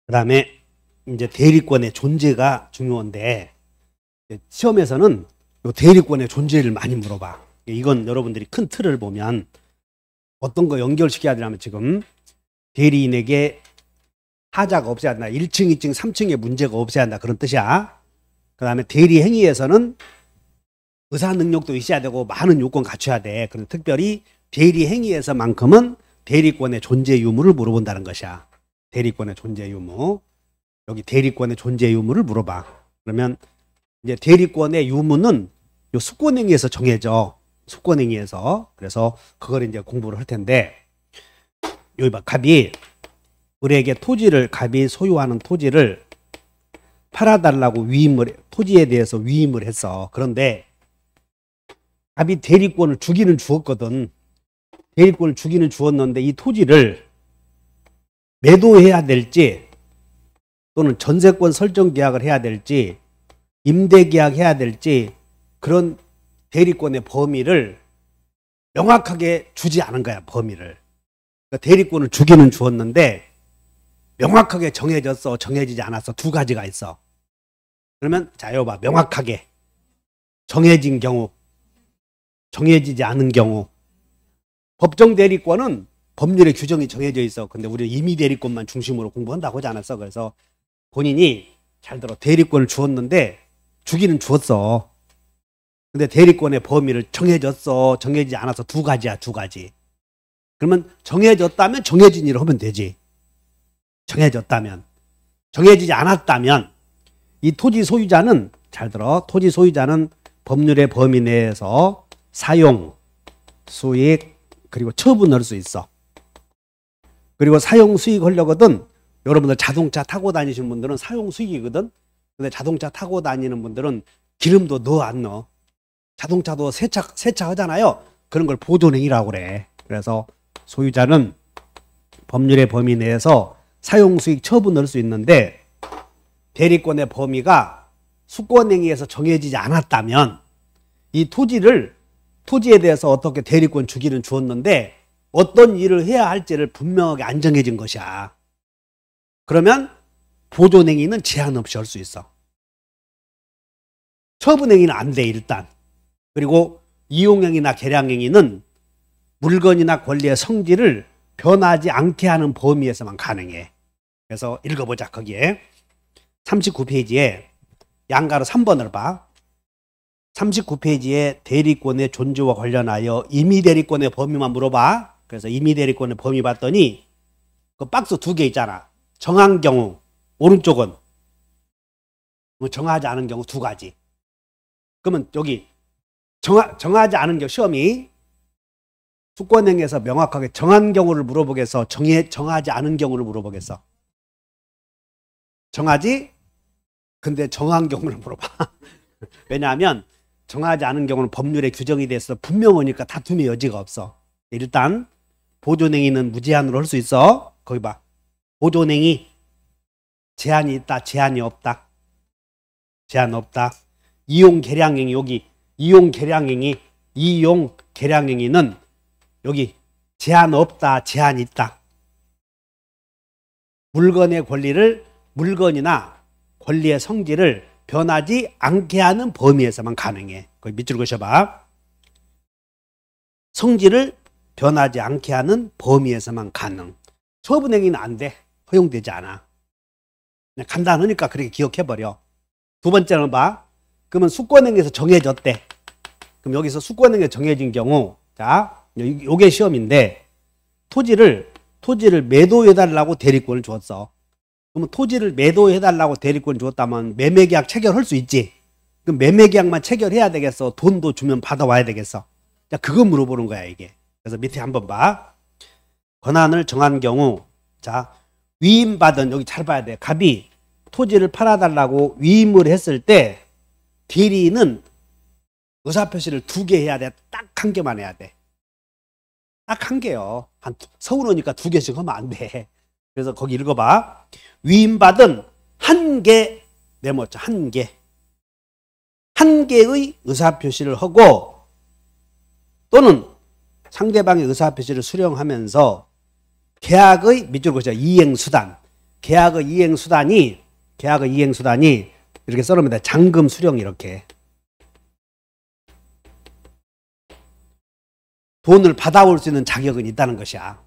그 다음에 이제 대리권의 존재가 중요한데, 시험에서는 요 대리권의 존재를 많이 물어봐. 이건 여러분들이 큰 틀을 보면 어떤 거 연결시켜야 되냐면, 지금 대리인에게 하자가 없어야 한다. 1층, 2층, 3층에 문제가 없어야 한다. 그런 뜻이야. 그 다음에 대리 행위에서는 의사 능력도 있어야 되고 많은 요건 갖춰야 돼. 그럼 특별히 대리 행위에서만큼은 대리권의 존재 유무를 물어본다는 것이야. 대리권의 존재 유무. 여기 대리권의 존재 유무를 물어봐. 그러면 이제 대리권의 유무는 요 수권행위에서 정해져. 수권행위에서. 그래서 그걸 이제 공부를 할 텐데, 여기 봐. 갑이 을에게 갑이 소유하는 토지를 팔아달라고 토지에 대해서 위임을 했어. 그런데 갑이 대리권을 주기는 주었거든. 대리권을 주기는 주었는데 이 토지를 매도해야 될지, 또는 전세권 설정 계약을 해야 될지, 임대 계약해야 될지, 그런 대리권의 범위를 명확하게 주지 않은 거야. 범위를. 그러니까 대리권을 주기는 주었는데 명확하게 정해졌어, 정해지지 않았어. 두 가지가 있어. 그러면 자, 이거 봐. 명확하게 정해진 경우, 정해지지 않은 경우. 법정 대리권은 법률의 규정이 정해져 있어. 근데 우리는 임의 대리권만 중심으로 공부한다고 하지 않았어. 그래서 본인이 잘 들어. 대리권을 주었는데 주기는 주었어. 근데 대리권의 범위를 정해졌어, 정해지지 않아서 두 가지야. 두 가지. 그러면 정해졌다면 정해진 일을 하면 되지. 정해졌다면. 정해지지 않았다면 이 토지 소유자는, 잘 들어, 토지 소유자는 법률의 범위 내에서 사용, 수익, 그리고 처분할 수 있어. 그리고 사용 수익 하려거든. 여러분들 자동차 타고 다니시는 분들은 사용 수익이거든. 근데 자동차 타고 다니는 분들은 기름도 넣어 안 넣어. 자동차도 세차 하잖아요. 그런 걸 보존행위라고 그래. 그래서 소유자는 법률의 범위 내에서 사용 수익 처분할 수 있는데, 대리권의 범위가 수권행위에서 정해지지 않았다면 이 토지에 대해서 어떻게 대리권 주기는 주었는데 어떤 일을 해야 할지를 분명하게 안 정해진 것이야. 그러면 보존행위는 제한 없이 할 수 있어. 처분행위는 안 돼, 일단. 그리고 이용행위나 개량행위는 물건이나 권리의 성질을 변하지 않게 하는 범위에서만 가능해. 그래서 읽어보자. 거기에 39페이지에 양가로 3번을 봐. 39페이지에 대리권의 존재와 관련하여 임의대리권의 범위만 물어봐. 그래서 임의대리권의 범위 봤더니 그 박스 2개 있잖아. 정한 경우, 오른쪽은 정하지 않은 경우 2가지. 그러면 여기 정하지 않은 경우, 시험이 수권행위에서 명확하게 정한 경우를 물어보겠어, 정하지 않은 경우를 물어보겠어? 정하지? 근데 정한 경우를 물어봐. 왜냐하면 정하지 않은 경우는 법률에 규정이 돼서 분명하니까 다툼의 여지가 없어. 일단 보존행위는 무제한으로 할 수 있어. 거기 봐. 보존행위 제한이 있다, 제한이 없다. 제한 없다. 이용 개량행위, 여기 이용 개량행위는 여기 제한 없다, 제한 있다. 물건의 권리를, 물건이나 권리의 성질을 변하지 않게 하는 범위에서만 가능해. 거기 밑줄 그셔봐. 성질을 변하지 않게 하는 범위에서만 가능. 처분행위는 안 돼. 허용되지 않아. 그냥 간단하니까 그렇게 기억해버려. 두 번째는 봐. 그러면 수권행위에서 정해졌대. 그럼 여기서 수권행위에 정해진 경우, 자, 요게 시험인데, 토지를 매도해달라고 대리권을 주었어. 그러면 토지를 매도해달라고 대리권을 주었다면 매매계약 체결할 수 있지. 그럼 매매계약만 체결해야 되겠어? 돈도 주면 받아와야 되겠어? 자, 그거 물어보는 거야, 이게. 그래서 밑에 한번 봐. 권한을 정한 경우, 자, 위임받은, 여기 잘 봐야 돼. 갑이 토지를 팔아달라고 위임을 했을 때 대리인은 의사표시를 2개 해야 돼. 딱 1개만 해야 돼. 딱 1개요. 서운하니까 2개씩 하면 안 돼. 그래서 거기 읽어봐. 위임받은 1개 메모자, 1개. 1개의 의사표시를 하고, 또는 상대방의 의사표시를 수령하면서 계약의 밑줄 그죠, 이행수단, 계약의 이행수단이 이렇게 써놓습니다. 잔금 수령 이렇게. 돈을 받아올 수 있는 자격은 있다는 것이야.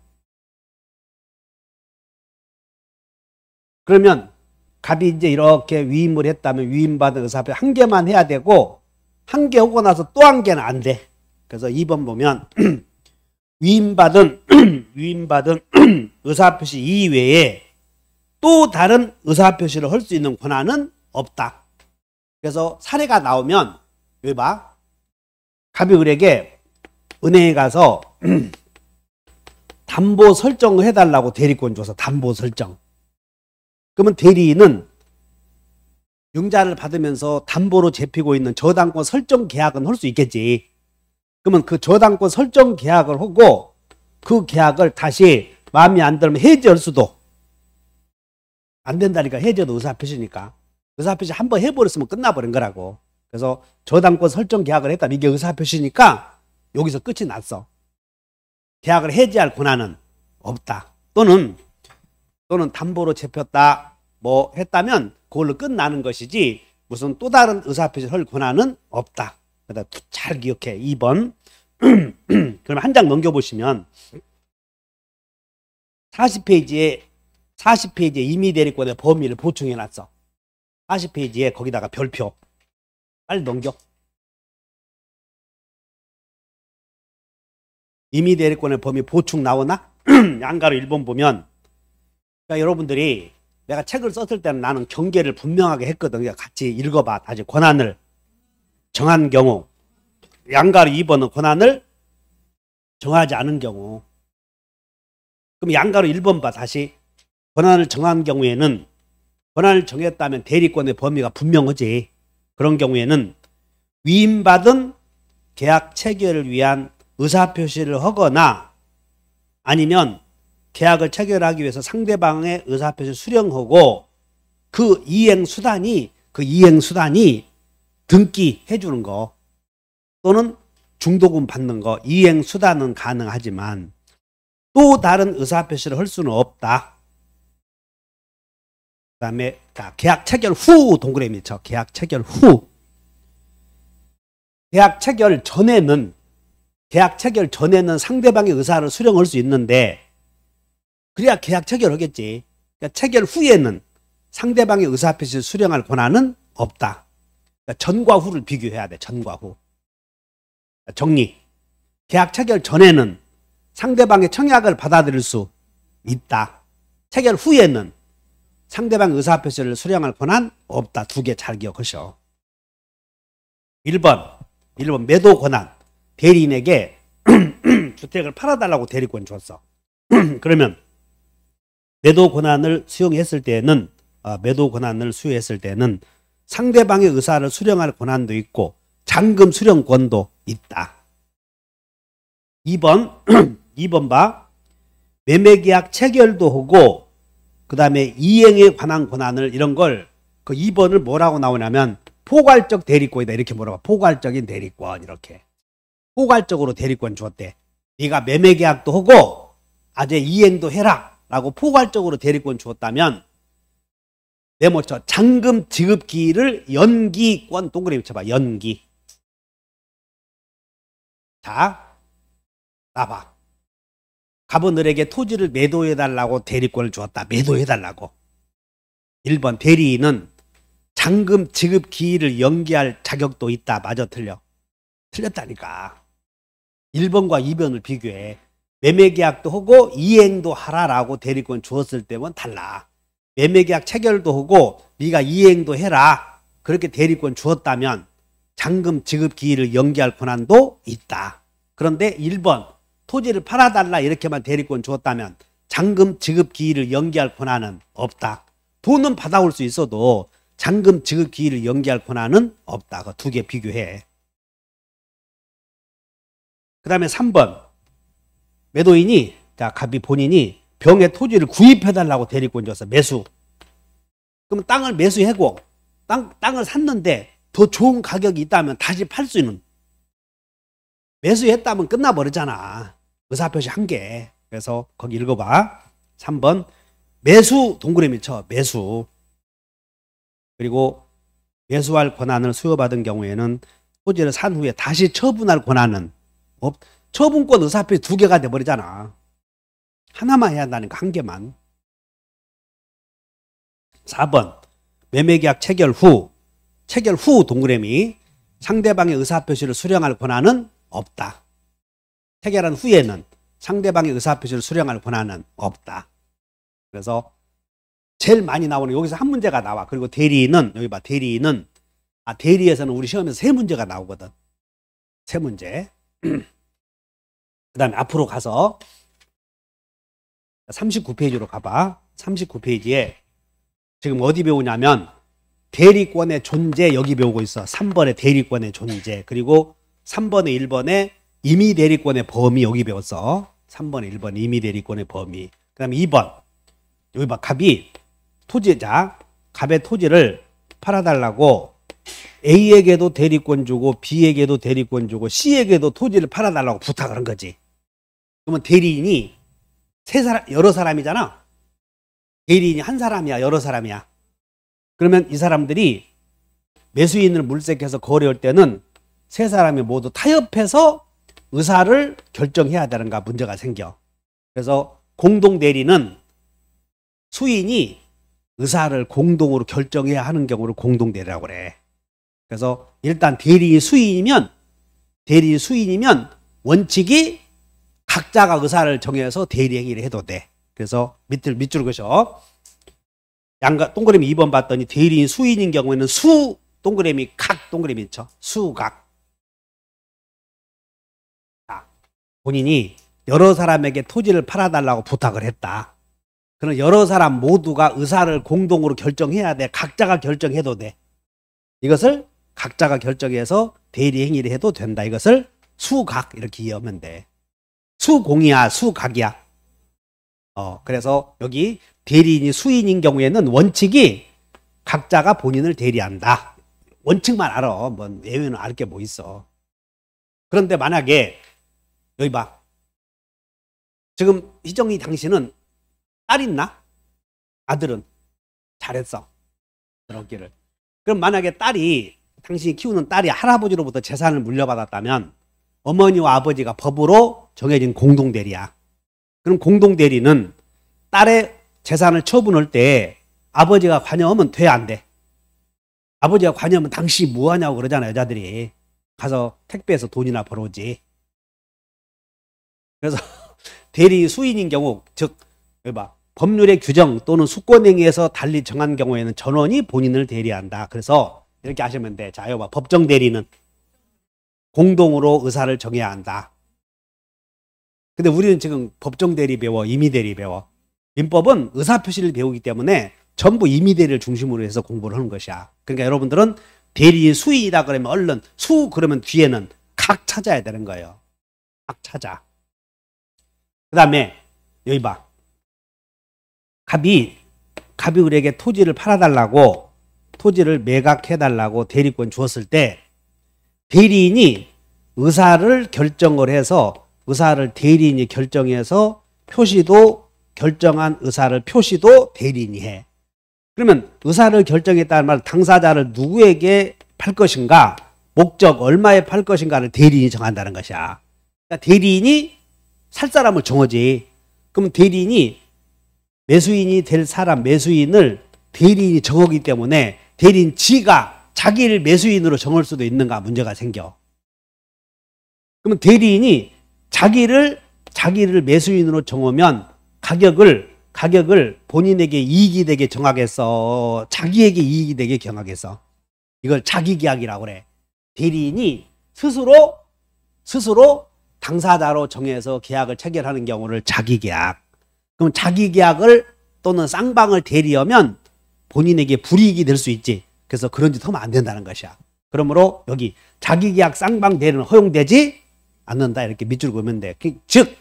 그러면 갑이 이제 이렇게 위임을 했다면 위임받은 의사표시 한 개만 해야 되고 한 개 오고 나서 또 한 개는 안 돼. 그래서 2번 보면 위임받은 의사표시 이외에 또 다른 의사표시를 할 수 있는 권한은 없다. 그래서 사례가 나오면 여기 봐. 갑이 을에게 은행에 가서 담보 설정을 해달라고 대리권 줘서 담보 설정. 그러면 대리인은 융자를 받으면서 담보로 잡히고 있는 저당권 설정 계약은 할 수 있겠지. 그러면 그 저당권 설정 계약을 하고 그 계약을 다시 마음에 안 들면 해지할 수도 안 된다니까. 해지도 의사표시니까. 의사표시 한번 해버렸으면 끝나버린 거라고. 그래서 저당권 설정 계약을 했다면 이게 의사표시니까 여기서 끝이 났어. 계약을 해지할 권한은 없다. 또는 담보로 잡혔다 뭐 했다면 그걸로 끝나는 것이지 무슨 또 다른 의사표시를 할 권한은 없다. 그러니까 잘 기억해. 2번. 그럼 한 장 넘겨보시면 40페이지에 임의대리권의 범위를 보충해놨어. 40페이지에 거기다가 별표. 빨리 넘겨. 임의대리권의 범위 보충 나오나? 양가로 1번 보면 그러니까 여러분들이 내가 책을 썼을 때는 나는 경계를 분명하게 했거든. 그러니까 같이 읽어봐. 다시 권한을 정한 경우. 양가로 2번은 권한을 정하지 않은 경우. 그럼 양가로 1번 봐. 다시 권한을 정한 경우에는 권한을 정했다면 대리권의 범위가 분명하지. 그런 경우에는 위임받은 계약 체결을 위한 의사표시를 하거나 아니면 계약을 체결하기 위해서 상대방의 의사표시를 수령하고 그 이행수단이 등기해 주는 거 또는 중도금 받는 거 이행수단은 가능하지만 또 다른 의사표시를 할 수는 없다. 그 다음에 계약 체결 후 동그라미 쳐. 계약 체결 후. 계약 체결 전에는 상대방의 의사를 수령할 수 있는데 그래야 계약 체결하겠지. 그러니까 체결 후에는 상대방의 의사표시를 수령할 권한은 없다. 그러니까 전과 후를 비교해야 돼. 전과 후. 정리. 계약 체결 전에는 상대방의 청약을 받아들일 수 있다. 체결 후에는 상대방의 의사표시를 수령할 권한 없다. 두 개 잘 기억하셔. 1번 매도 권한. 대리인에게 주택을 팔아달라고 대리권 줬어. 그러면 매도 권한을 수용했을 때는 상대방의 의사를 수령할 권한도 있고 잔금 수령권도 있다. 2번 봐. 매매계약 체결도 하고 그 다음에 이행에 관한 권한을 이런 걸 그 2번을 뭐라고 나오냐면 포괄적 대리권이다. 이렇게 물어봐. 포괄적인 대리권 이렇게. 포괄적으로 대리권 줬대. 네가 매매계약도 하고 아재 이행도 해라 라고 포괄적으로 대리권 주었다면 메모쳐. 잔금 지급 기일을 연기권 동그라미 쳐봐. 연기. 자, 나봐. 갑은 을에게 토지를 매도해달라고 대리권을 주었다. 매도해달라고. 1번 대리인은 잔금 지급 기일을 연기할 자격도 있다. 맞아 틀려? 틀렸다니까. 1번과 2번을 비교해. 매매계약도 하고 이행도 하라라고 대리권 주었을 때면 달라. 매매계약 체결도 하고 네가 이행도 해라. 그렇게 대리권 주었다면 잔금 지급 기일을 연기할 권한도 있다. 그런데 1번 토지를 팔아달라 이렇게만 대리권 주었다면 잔금 지급 기일을 연기할 권한은 없다. 돈은 받아올 수 있어도 잔금 지급 기일을 연기할 권한은 없다. 그 두 개 비교해. 그 다음에 3번 매도인이 갑이 본인이 병의 토지를 구입해달라고 대리권 줬어. 매수. 그럼 땅을 매수하고 땅을 샀는데 더 좋은 가격이 있다면 다시 팔 수 있는. 매수했다면 끝나버리잖아. 의사표시 한 개. 그래서 거기 읽어봐. 3번 매수 동그라미 쳐. 매수. 그리고 매수할 권한을 수여받은 경우에는 토지를 산 후에 다시 처분할 권한은 처분권 의사표시 2개가 돼버리잖아. 하나만 해야 한다니까. 한 개만. 4번 매매계약 체결 후 동그라미 상대방의 의사표시를 수령할 권한은 없다. 체결한 후에는 상대방의 의사표시를 수령할 권한은 없다. 그래서 제일 많이 나오는 여기서 한 문제가 나와. 그리고 대리인은 여기 봐. 대리인은 대리에서는 우리 시험에서 3문제가 나오거든. 3문제. 그 다음에 앞으로 가서 39페이지로 가봐. 39페이지에 지금 어디 배우냐면 대리권의 존재 여기 배우고 있어. 3번의 대리권의 존재. 그리고 3번에 1번에 임의 대리권의 범위 여기 배웠어. 3번에 1번 임의 대리권의 범위. 그 다음에 2번 여기 봐. 갑이 토지자. 갑의 토지를 팔아달라고 A에게도 대리권 주고 B에게도 대리권 주고 C에게도 토지를 팔아달라고 부탁을 한 거지. 그러면 대리인이 여러 사람이잖아. 대리인이 한 사람이야, 여러 사람이야. 그러면 이 사람들이 매수인을 물색해서 거래할 때는 3사람이 모두 타협해서 의사를 결정해야 되는가 문제가 생겨. 그래서 공동대리는 수인이 의사를 공동으로 결정해야 하는 경우를 공동대리라고 그래. 그래서 일단 대리인이 수인이면 원칙이 각자가 의사를 정해서 대리행위를 해도 돼. 그래서 밑줄 그셔. 동그라미 2번 봤더니 대리인 수인인 경우에는 동그라미 각 동그라미 쳐. 수각. 자, 본인이 여러 사람에게 토지를 팔아달라고 부탁을 했다. 그럼 여러 사람 모두가 의사를 공동으로 결정해야 돼. 각자가 결정해도 돼. 이것을 각자가 결정해서 대리행위를 해도 된다. 이것을 수각 이렇게 이해하면 돼. 수공이야, 수각이야. 그래서 여기 대리인이 수인인 경우에는 원칙이 각자가 본인을 대리한다. 원칙만 알아. 뭐 외에는 알 게 뭐 있어. 그런데 만약에 여기 봐. 지금 희정이 당신은 딸 있나? 아들은? 잘했어. 그렇기를. 그럼 만약에 당신이 키우는 딸이 할아버지로부터 재산을 물려받았다면 어머니와 아버지가 법으로 정해진 공동대리야. 그럼 공동대리는 딸의 재산을 처분할 때 아버지가 관여하면 돼, 안 돼? 아버지가 관여하면 당신이 뭐하냐고 그러잖아, 여자들이. 가서 택배에서 돈이나 벌어오지. 그래서 대리 수인인 경우, 즉 여기 봐. 법률의 규정 또는 수권행위에서 달리 정한 경우에는 전원이 본인을 대리한다. 그래서 이렇게 하시면 돼. 자, 여기 봐. 법정 대리는 공동으로 의사를 정해야 한다. 근데 우리는 지금 법정 대리 배워, 임의 대리 배워. 민법은 의사표시를 배우기 때문에 전부 임의 대리를 중심으로 해서 공부를 하는 것이야. 그러니까 여러분들은 대리인 수인이다 그러면 얼른 그러면 뒤에는 각 찾아야 되는 거예요. 각 찾아. 그 다음에 여기 봐. 갑이 우리에게 토지를 팔아달라고 토지를 매각해달라고 대리권 주었을 때 대리인이 의사를 결정을 해서 대리인이 결정해서 결정한 의사를 표시도 대리인이 해. 그러면 의사를 결정했다는 말 당사자를 누구에게 팔 것인가 목적 얼마에 팔 것인가를 대리인이 정한다는 것이야. 그러니까 대리인이 살 사람을 정하지. 그럼 대리인이 매수인이 될 사람 매수인을 대리인이 정하기 때문에 대리인 지가 자기를 매수인으로 정할 수도 있는가 문제가 생겨. 그러면 대리인이 자기를 매수인으로 정하면 가격을 본인에게 이익이 되게 정하겠어? 자기에게 이익이 되게 정하겠어? 이걸 자기계약이라고 그래. 대리인이 스스로 당사자로 정해서 계약을 체결하는 경우를 자기계약. 그럼 자기계약을 또는 쌍방을 대리하면 본인에게 불이익이 될 수 있지. 그래서 그런 짓 하면 안 된다는 것이야. 그러므로 여기 자기계약 쌍방 대리는 허용되지 않는다. 이렇게 밑줄 그으면 돼. 즉,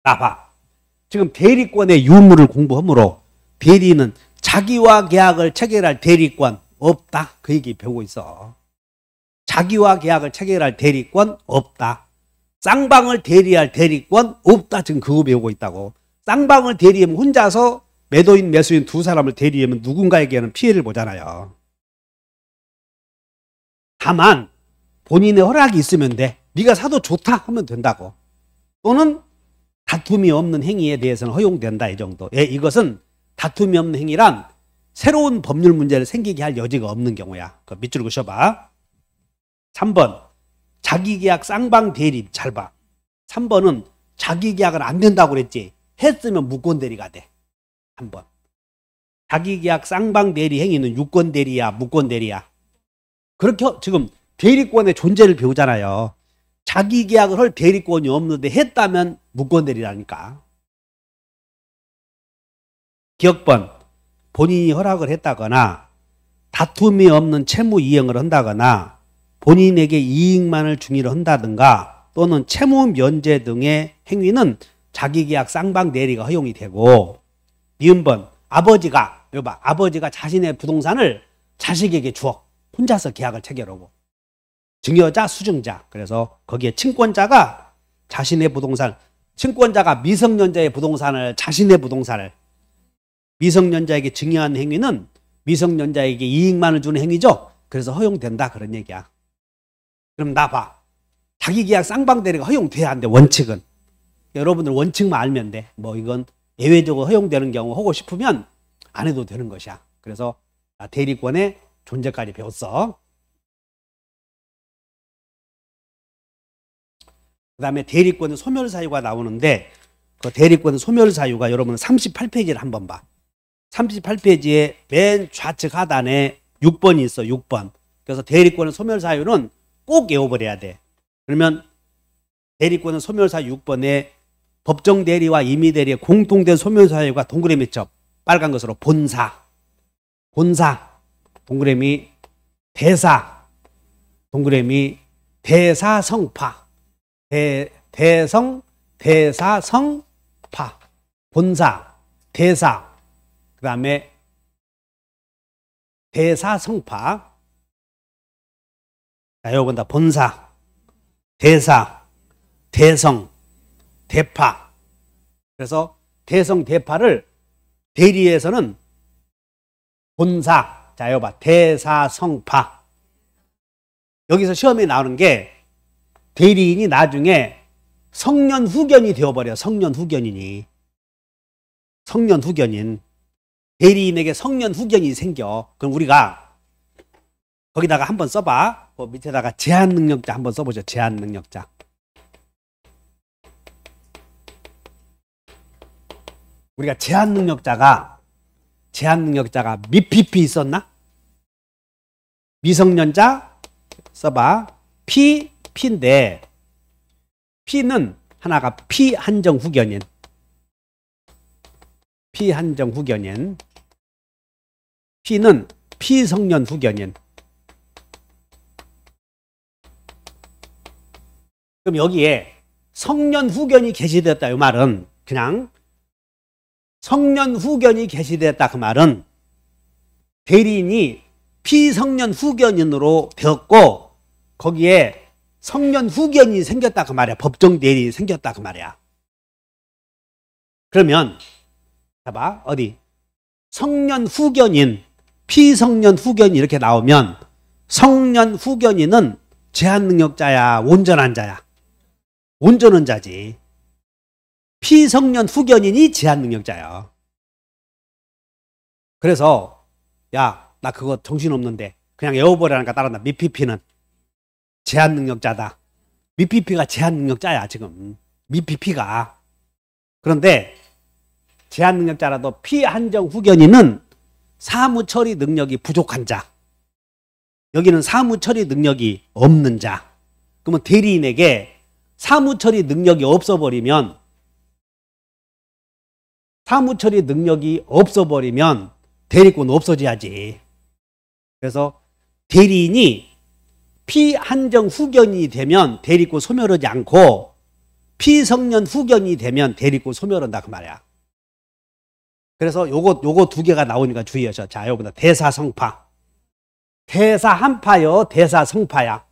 봐. 지금 대리권의 유무를 공부하므로 대리인은 자기와 계약을 체결할 대리권 없다. 그 얘기 배우고 있어. 자기와 계약을 체결할 대리권 없다. 쌍방을 대리할 대리권 없다. 지금 그거 배우고 있다고. 쌍방을 대리하면 혼자서 매도인 매수인 두 사람을 대리하면 누군가에게는 피해를 보잖아요. 다만 본인의 허락이 있으면 돼. 네가 사도 좋다 하면 된다고. 또는 다툼이 없는 행위에 대해서는 허용된다, 이 정도. 예, 이것은 다툼이 없는 행위란 새로운 법률 문제를 생기게 할 여지가 없는 경우야. 그 밑줄 그셔봐. 3번 자기계약 쌍방 대리. 잘 봐. 3번은 자기계약은 안 된다고 그랬지. 했으면 무권대리가 돼. 3번 자기계약 쌍방 대리 행위는 유권대리야, 무권대리야. 그렇게 지금 대리권의 존재를 배우잖아요. 자기계약을 할 대리권이 없는데 했다면 무권대리라니까. 기억번 본인이 허락을 했다거나 다툼이 없는 채무 이행을 한다거나 본인에게 이익만을 중의를 한다든가 또는 채무 면제 등의 행위는 자기계약 쌍방 대리가 허용이 되고, 니은번 아버지가 여봐, 아버지가 자신의 부동산을 자식에게 주어 혼자서 계약을 체결하고, 증여자, 수증자. 그래서 거기에 친권자가 자신의 부동산, 친권자가 미성년자의 부동산을, 자신의 부동산을 미성년자에게 증여한 행위는 미성년자에게 이익만을 주는 행위죠. 그래서 허용된다, 그런 얘기야. 그럼 나 봐. 자기계약 쌍방대리가 허용돼야 한대, 원칙은. 여러분들 원칙만 알면 돼. 뭐 이건 예외적으로 허용되는 경우 하고 싶으면 안 해도 되는 것이야. 그래서 대리권의 존재까지 배웠어. 그 다음에 대리권의 소멸사유가 나오는데, 그 대리권의 소멸사유가 여러분 38페이지를 한번 봐. 38페이지에 맨 좌측 하단에 6번이 있어, 6번. 그래서 대리권의 소멸사유는 꼭 외워버려야 돼. 그러면 대리권의 소멸사유 6번에 법정대리와 임의대리의 공통된 소멸사유가 동그라미 쳐 빨간 것으로 본사, 본사, 동그라미 대사, 동그라미 대사성파, 대성, 대사성파, 본사, 대사, 그 다음에 대사성파. 자, 요건 다 본사, 대사, 대성, 대파. 그래서 대성, 대파를 대리에서는 본사, 자, 여봐, 대사성파. 여기서 시험에 나오는 게 대리인이 나중에 성년후견이 되어버려. 성년후견인이. 성년후견인. 대리인에게 성년후견이 생겨. 그럼 우리가 거기다가 한번 써봐. 그 밑에다가 제한능력자 한번 써보죠. 제한능력자. 우리가 제한능력자가 미피피 있었나? 미성년자 써봐. 피인데 피는 하나가 피한정후견인. 피한정후견인. 피는 피성년후견인. 그럼 여기에 성년후견이 개시되었다 이 말은 그냥 성년후견이 개시되었다 그 말은 대리인이 피성년후견인으로 되었고 거기에 성년후견이 생겼다 그 말이야. 법정대리인이 생겼다 그 말이야. 그러면 봐봐 어디 성년후견인 피성년후견이 이렇게 나오면 성년후견인은 제한능력자야 온전한 자야? 온전한 자지. 피성년후견인이 제한능력자야. 그래서 야 나 그거 정신없는데 그냥 외워버리라니까 따라한다. 미피피는 제한능력자다. 미피피가 제한능력자야 지금. 미피피가. 그런데 제한능력자라도 피한정후견인은 사무처리 능력이 부족한 자. 여기는 사무처리 능력이 없는 자. 그러면 대리인에게 사무처리 능력이 없어버리면 대리권 없어져야지. 그래서 대리인이 피한정후견이 되면 대리권 소멸하지 않고 피성년후견이 되면 대리권 소멸한다 그 말이야. 그래서 요거 두 개가 나오니까 주의하셔. 자, 요거다. 대사성파. 대사 한파요. 대사성파야.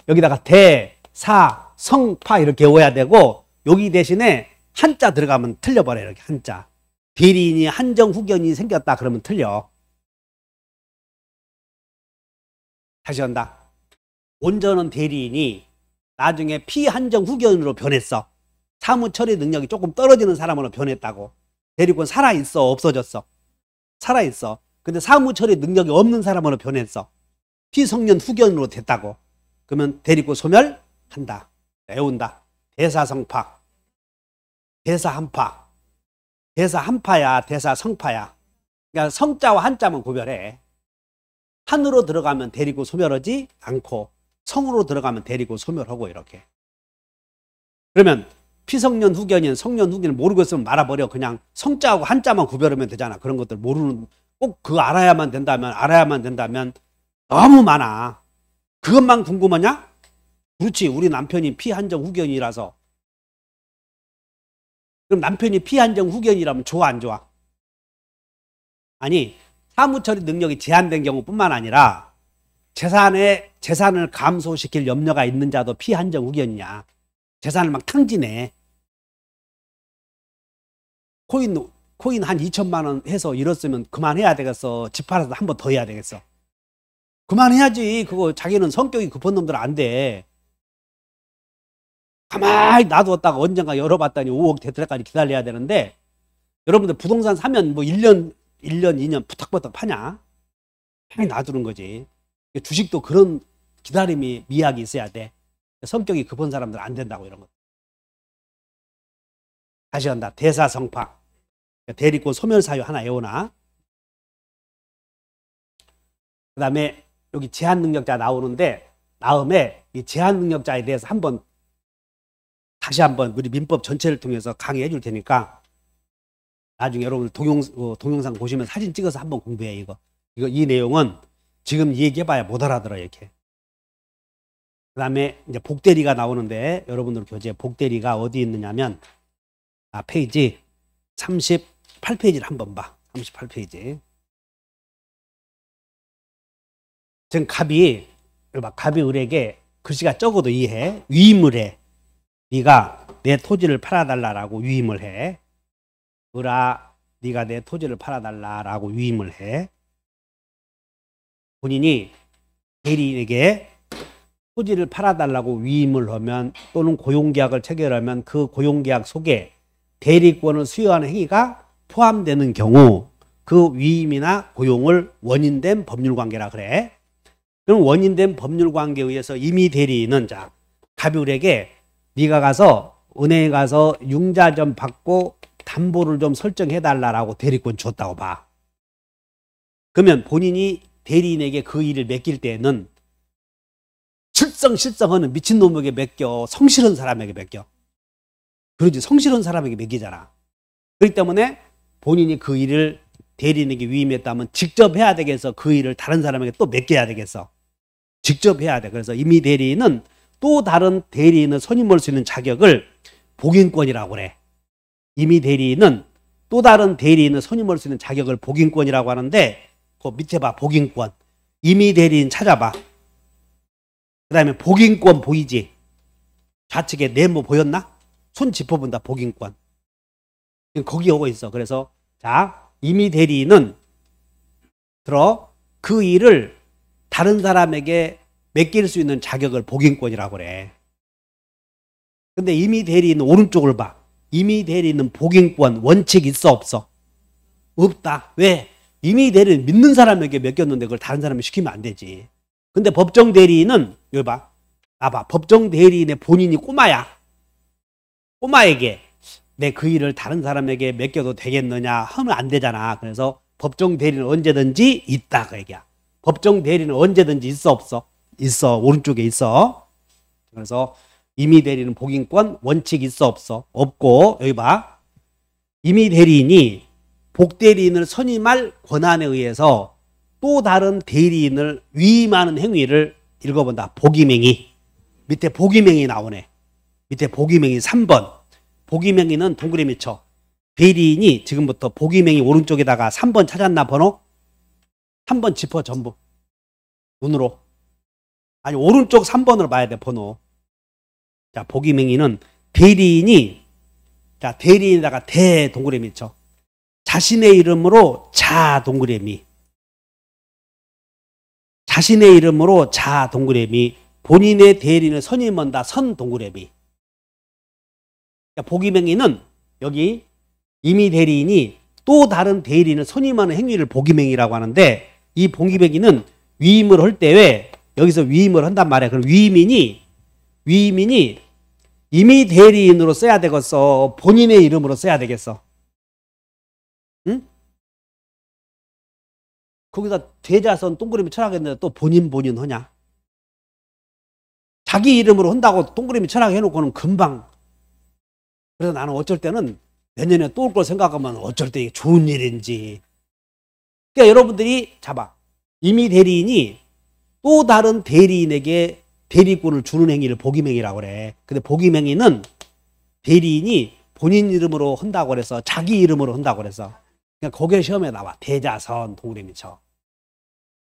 여기다가 대사성파 이렇게 외워야 되고 여기 대신에 한자 들어가면 틀려버려. 이렇게 한자. 대리인이 한정 후견이 생겼다 그러면 틀려. 다시 한다. 온전한 대리인이 나중에 피한정 후견으로 변했어. 사무 처리 능력이 조금 떨어지는 사람으로 변했다고. 대리권 살아있어, 없어졌어? 살아있어. 근데 사무 처리 능력이 없는 사람으로 변했어. 피성년 후견으로 됐다고. 그러면 대리권 소멸한다. 외운다. 대사성파. 대사한파. 대사한파야, 대사성파야. 그러니까 성자와 한자만 구별해. 한으로 들어가면 대리고 소멸하지 않고 성으로 들어가면 대리고 소멸하고 이렇게. 그러면 피성년 후견인 성년 후견을 모르고 있으면 말아버려. 그냥 성자하고 한자만 구별하면 되잖아. 그런 것들 모르는, 꼭 그거 알아야만 된다면 너무 많아. 그것만 궁금하냐? 그렇지. 우리 남편이 피한정 후견이라서. 그럼 남편이 피한정 후견이라면 좋아 안 좋아? 아니, 사무처리 능력이 제한된 경우뿐만 아니라 재산을 감소시킬 염려가 있는 자도 피한정 후견이냐. 재산을 막 탕진해. 코인 한 2천만 원 해서 잃었으면 그만해야 되겠어. 집 팔아서 한 번 더 해야 되겠어. 그만해야지. 그거 자기는 성격이 급한 놈들은 안 돼. 가만히 놔두었다가 언젠가 열어봤더니 5억 될 때까지 기다려야 되는데, 여러분들 부동산 사면 뭐 1년, 2년 부탁부탁 파냐? 그냥 놔두는 거지. 주식도 그런 기다림이 미학이 있어야 돼. 성격이 급한 사람들 안 된다고 이런 거. 다시 한다. 대사성파. 대리권 소멸사유 하나 외우나. 그 다음에 여기 제한능력자 나오는데, 다음에 이 제한능력자에 대해서 다시 한번 우리 민법 전체를 통해서 강의해 줄 테니까 나중에 여러분 동영상 보시면 사진 찍어서 한번 공부해. 이 내용은 지금 얘기해봐야 못 알아들어 이렇게. 그 다음에 이제 복대리가 나오는데, 여러분들 교재에 복대리가 어디 있느냐면 페이지 38페이지를 한번 봐. 38페이지. 지금 갑이 을에게 글씨가 적어도 이해해. 위임을 해. 네가 내 토지를 팔아달라라고 위임을 해. 을아, 네가 내 토지를 팔아달라라고 위임을 해. 본인이 대리인에게 토지를 팔아달라고 위임을 하면, 또는 고용계약을 체결하면 그 고용계약 속에 대리권을 수여하는 행위가 포함되는 경우 그 위임이나 고용을 원인된 법률관계라 그래. 그럼 원인된 법률관계에 의해서 임의 대리인은 갑을에게 네가 가서 은행에 가서 융자 좀 받고 담보를 좀 설정해달라고 대리권 줬다고 봐. 그러면 본인이 대리인에게 그 일을 맡길 때는 실성하는 미친놈에게 맡겨, 성실한 사람에게 맡겨. 그러지, 성실한 사람에게 맡기잖아. 그렇기 때문에 본인이 그 일을 대리인에게 위임했다면 직접 해야 되겠어. 그 일을 다른 사람에게 또 맡겨야 되겠어. 직접 해야 돼. 그래서 임의 대리인은 또 다른 대리인을 선임할 수 있는 자격을 복인권이라고 그래. 임의 대리인은 또 다른 대리인을 선임할 수 있는 자격을 복인권이라고 하는데, 그 밑에 봐. 복인권. 임의 대리인 찾아봐. 그 다음에 복인권 보이지? 좌측에 네모 보였나? 손 짚어본다. 복인권. 거기 오고 있어. 그래서 임의 대리인은 그 일을 다른 사람에게 맡길 수 있는 자격을 복인권이라고 그래. 근데 임의 대리인은 오른쪽을 봐. 임의 대리인은 복인권 원칙 있어 없어? 없다. 왜? 임의 대리인 믿는 사람에게 맡겼는데 그걸 다른 사람이 시키면 안 되지. 근데 법정 대리인은 여기 봐. 법정 대리인의 본인이 꼬마야. 꼬마에게 내 그 일을 다른 사람에게 맡겨도 되겠느냐 하면 안 되잖아. 그래서 법정 대리는 언제든지 있다 그 얘기야. 법정 대리는 언제든지 있어 없어? 있어. 오른쪽에 있어. 그래서 임의 대리는 복인권 원칙 있어 없어? 없고, 여기 봐. 임의 대리인이 복대리인을 선임할 권한에 의해서 또 다른 대리인을 위임하는 행위를 읽어본다. 복임행위. 밑에 복임행위 나오네. 밑에 복임행위 3번. 복임행위는 동그라미 쳐. 대리인이 지금부터 복임행위 오른쪽에다가 3번 찾았나 번호? 3번 짚어 전부. 눈으로. 아니 오른쪽 3번으로 봐야 돼 번호. 복임행위는 대리인이 대리인에다가 대 동그라미 쳐. 자신의 이름으로 자 동그라미. 자신의 이름으로 자 동그라미. 본인의 대리인을 선임한다 선 동그라미. 그러니까 복임행위는 여기 임의 대리인이 또 다른 대리인을 선임하는 행위를 복임행위라고 하는데, 이 복임행위는 위임을 할 때 왜 여기서 위임을 한단 말이야. 그럼 위임인이 임의 대리인으로 써야 되겠어, 본인의 이름으로 써야 되겠어? 응? 거기다 대자선 동그라미 철학했는데 또 본인 하냐? 자기 이름으로 한다고 동그라미 철학해놓고는 금방. 그래서 나는 어쩔 때는 내년에 또 올 걸 생각하면 어쩔 때 이게 좋은 일인지. 그러니까 여러분들이 잡아. 임의 대리인이 또 다른 대리인에게 대리권을 주는 행위를 복임행위라고 그래. 근데 복임행위는 대리인이 본인 이름으로 한다고 그래서 자기 이름으로 한다고 그래서. 그러니까 거기에 시험에 나와. 대자선 동그라미 쳐.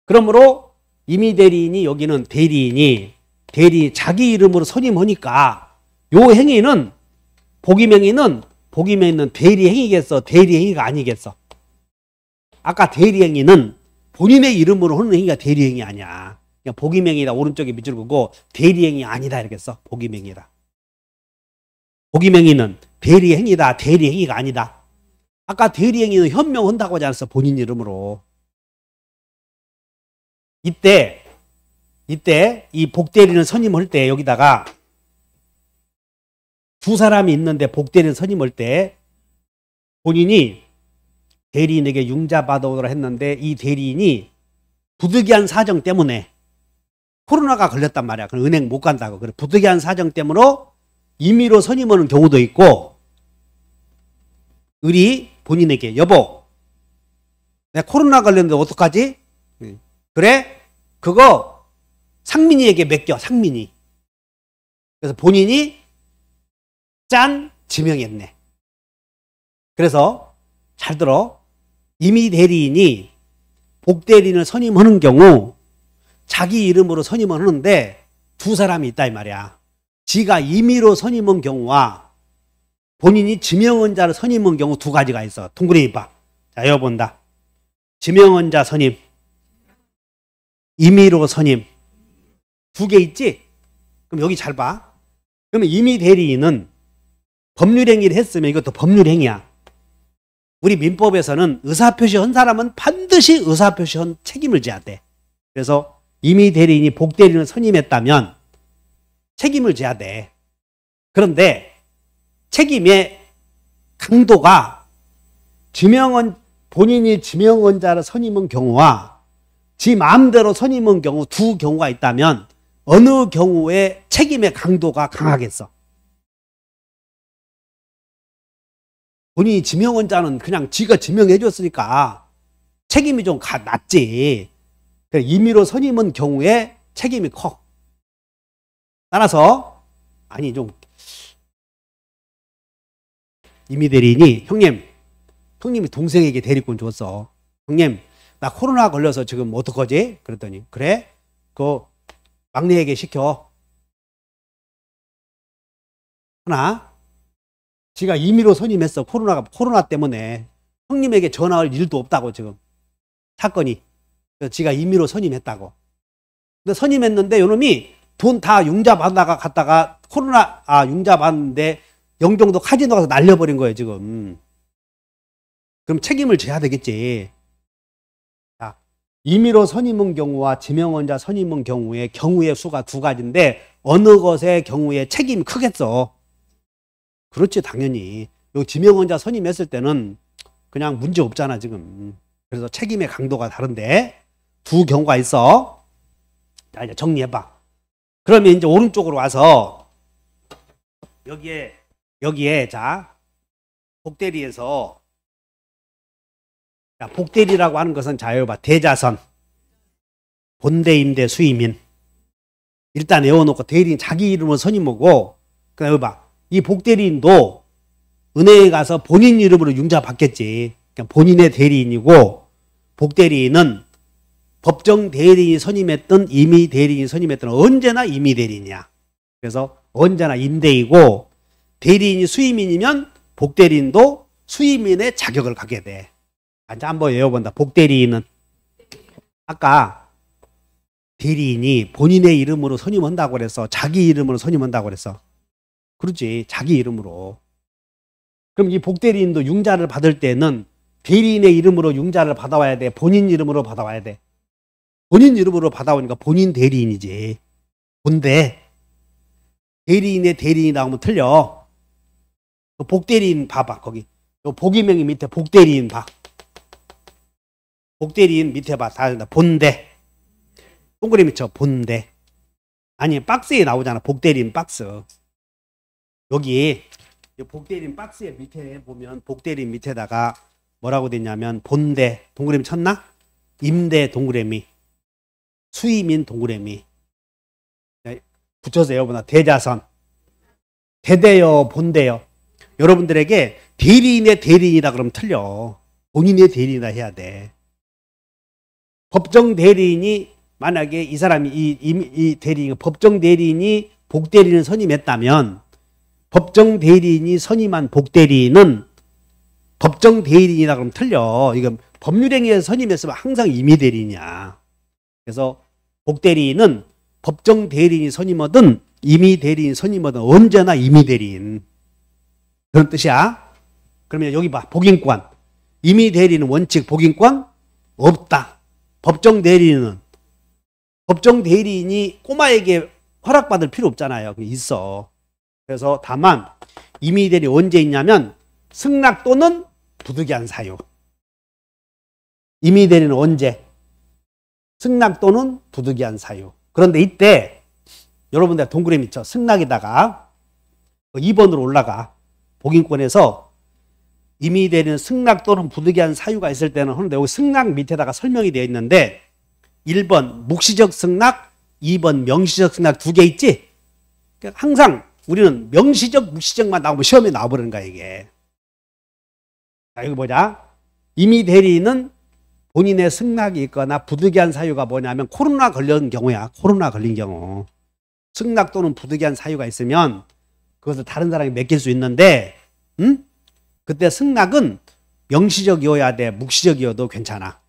그러므로 임의 대리인이 여기는 대리인이 자기 이름으로 선임하니까 요 행위는 복임행위는 대리행위겠어, 대리행위가 아니겠어? 아까 대리행위는 본인의 이름으로 하는 행위가 대리행위 아니야. 그냥 복임행위다 오른쪽에 밑줄 그고 대리행위 아니다 이렇게 써. 복임행위다. 복임행위는 대리행위다, 대리행위가 아니다. 아까 대리행위는 현명한다고 하지 않았어, 본인 이름으로. 이때 이 복대리는 선임할 때 여기다가 두 사람이 있는데 복대리는 선임할 때 본인이 대리인에게 융자 받아오라 했는데 이 대리인이 부득이한 사정 때문에 코로나가 걸렸단 말이야. 그럼 은행 못 간다고. 그래, 부득이한 사정 때문에 임의로 선임하는 경우도 있고, 을이 본인에게 여보 내가 코로나 걸렸는데 어떡하지? 그래? 그거 상민이에게 맡겨. 상민이. 그래서 본인이 짠 지명했네. 그래서 잘 들어. 임의 대리인이 복대리인을 선임하는 경우 자기 이름으로 선임을 하는데 두 사람이 있다 이 말이야. 지가 임의로 선임한 경우와 본인이 지명한 자를 선임한 경우 두 가지가 있어. 동그라미 봐. 자, 여기 본다. 지명한 자 선임, 임의로 선임. 두 개 있지? 그럼 여기 잘 봐. 그러면 임의 대리인은 법률행위를 했으면 이것도 법률행위야. 우리 민법에서는 의사표시한 사람은 반드시 의사표시한 책임을 져야 돼. 그래서 임의 대리인이 복대리인을 선임했다면 책임을 져야 돼. 그런데 책임의 강도가 본인이 지명한 자를 선임한 경우와 지 마음대로 선임한 경우 두 경우가 있다면 어느 경우에 책임의 강도가 강하겠어? 본인이 지명한 자는 그냥 지가 지명해 줬으니까 책임이 좀 낮지. 임의로 선임한 경우에 책임이 커. 따라서 임의 대리인이 형님이 동생에게 대리권 줬어. 형님 나 코로나 걸려서 지금 어떡하지? 그랬더니 그래? 그 막내에게 시켜. 하나, 지가 임의로 선임했어. 코로나 때문에 형님에게 전화할 일도 없다고 지금 사건이. 그래서 지가 임의로 선임했다고. 근데 선임했는데 요놈이 돈 다 융자 받다가 갔다가 융자 받는데 영종도 카지노 가서 날려버린 거예요 지금. 그럼 책임을 져야 되겠지. 자, 임의로 선임한 경우와 지명한 자 선임한 경우의 수가 두 가지인데 어느 것의 경우에 책임이 크겠어? 그렇지 당연히. 요 지명한 자 선임했을 때는 그냥 문제 없잖아 지금. 그래서 책임의 강도가 다른데 두 경우가 있어. 자 이제 정리해봐. 그러면 이제 오른쪽으로 와서 여기에 자 복대리에서 자, 복대리라고 하는 것은 자 여기 봐. 대자선, 본대임대, 수임인. 일단 외워놓고 대리인 자기 이름으로 선임하고, 그다음 여기 봐. 이 복대리인도 은행에 가서 본인 이름으로 융자 받겠지. 그러니까 본인의 대리인이고, 복대리인은 법정 대리인이 선임했던 임의 대리인이 선임했던 언제나 임의 대리인이야. 그래서 언제나 임대이고, 대리인이 수임인이면 복대리인도 수임인의 자격을 갖게 돼. 자, 한번 외워본다. 복대리인은 아까 대리인이 본인의 이름으로 선임한다고 그랬어? 자기 이름으로 선임한다고 그랬어? 그렇지. 자기 이름으로. 그럼 이 복대리인도 융자를 받을 때는 대리인의 이름으로 융자를 받아와야 돼? 본인 이름으로 받아와야 돼? 본인 이름으로 받아오니까 본인 대리인이지. 근데 대리인의 대리인이 나오면 틀려. 복대리인 봐봐. 거기 복이명이 밑에 복대리인 봐. 복대리인 밑에 봐. 다 본대. 동그라미 쳐. 본대. 아니 박스에 나오잖아. 복대리인 박스. 여기 복대리인 박스의 밑에 보면 복대리인 밑에다가 뭐라고 됐냐면 본대 동그라미 쳤나? 임대 동그라미. 수임인 동그라미. 붙여서 여러분아 대자선. 대대요 본대요. 여러분들에게 대리인의 대리인이다 그러면 틀려. 본인의 대리인이라 해야 돼. 법정 대리인이 만약에 이 사람이 이 대리인 법정 대리인이 복대리인을 선임했다면 법정 대리인이 선임한 복대리인은 법정 대리인이다 그러면 틀려. 이건 법률행위에서 선임했으면 항상 임의 대리인이야. 그래서 복대리인은 법정 대리인이 선임하든 임의 대리인 선임하든 언제나 임의 대리인. 그런 뜻이야. 그러면 여기 봐. 복인권. 임의 대리인은 원칙 복인권 없다. 법정 대리인은 법정 대리인이 꼬마에게 허락받을 필요 없잖아요. 있어. 그래서 다만 임의 대리인 언제 있냐면 승낙 또는 부득이한 사유. 임의 대리인은 언제? 승낙 또는 부득이한 사유. 그런데 이때 여러분들 동그라미 쳐. 승낙에다가 2번으로 올라가. 복인권에서 임의 대리는 승낙 또는 부득이한 사유가 있을 때는 하는데 여기 승낙 밑에다가 설명이 되어 있는데 1번 묵시적 승낙, 2번 명시적 승낙 두 개 있지? 그러니까 항상 우리는 명시적, 묵시적만 나오면 시험에 나와버리는 거야 이게. 자 여기 보자. 임의 대리인은 본인의 승낙이 있거나 부득이한 사유가 뭐냐면 코로나 걸린 경우야. 코로나 걸린 경우. 승낙 또는 부득이한 사유가 있으면 그것을 다른 사람이 맡길 수 있는데 그때 승낙은 명시적이어야 돼. 묵시적이어도 괜찮아.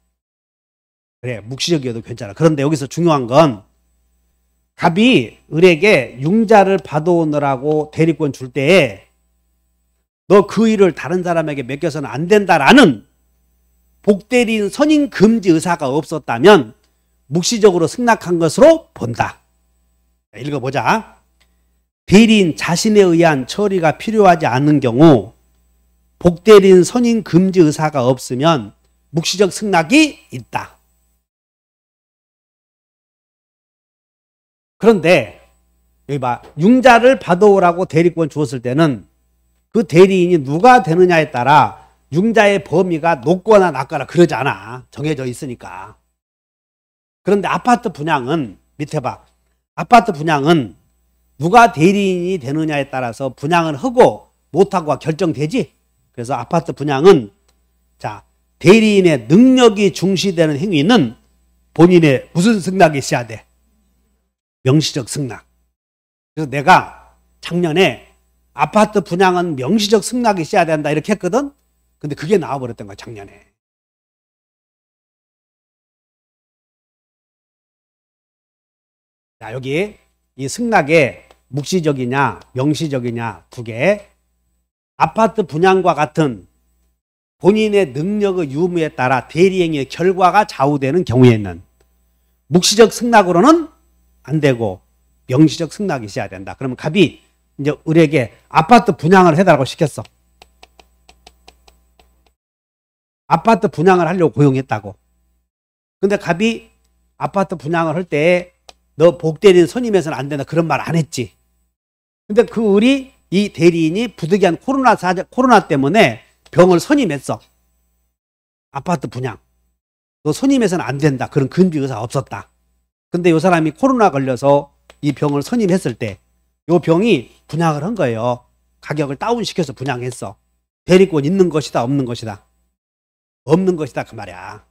그래 묵시적이어도 괜찮아. 그런데 여기서 중요한 건 갑이 을에게 융자를 받아오느라고 대리권 줄 때에 너 그 일을 다른 사람에게 맡겨서는 안 된다라는 복대리인 선임 금지 의사가 없었다면 묵시적으로 승낙한 것으로 본다. 읽어보자. 대리인 자신에 의한 처리가 필요하지 않은 경우 복대리인 선임 금지 의사가 없으면 묵시적 승낙이 있다. 그런데 여기 봐. 융자를 받아오라고 대리권 주었을 때는 그 대리인이 누가 되느냐에 따라 융자의 범위가 높거나 낮거나 그러지 않아. 정해져 있으니까. 그런데 아파트 분양은 밑에 봐. 아파트 분양은 누가 대리인이 되느냐에 따라서 분양을 하고 못하고가 결정되지. 그래서 아파트 분양은 자 대리인의 능력이 중시되는 행위는 본인의 무슨 승낙이 있어야 돼? 명시적 승낙. 그래서 내가 작년에 아파트 분양은 명시적 승낙이 있어야 된다 이렇게 했거든. 근데 그게 나와버렸던 거야 작년에. 자 여기 이 승낙에 묵시적이냐 명시적이냐 두 개. 아파트 분양과 같은 본인의 능력의 유무에 따라 대리행위의 결과가 좌우되는 경우에는 묵시적 승낙으로는 안 되고 명시적 승낙이 있어야 된다. 그러면 갑이 이제 을에게 아파트 분양을 해달라고 시켰어. 아파트 분양을 하려고 고용했다고. 근데 갑이 아파트 분양을 할 때 너 복대리인 선임해서는 안 된다 그런 말 안 했지. 근데 그 을이 이 대리인이 부득이한 코로나 때문에 병을 선임했어. 아파트 분양. 너 선임해서는 안 된다. 그런 금지 의사가 없었다. 근데 이 사람이 코로나 걸려서 이 병을 선임했을 때 이 병이 분양을 한 거예요. 가격을 다운시켜서 분양했어. 대리권 있는 것이다 없는 것이다? 없는 것이다 그 말이야.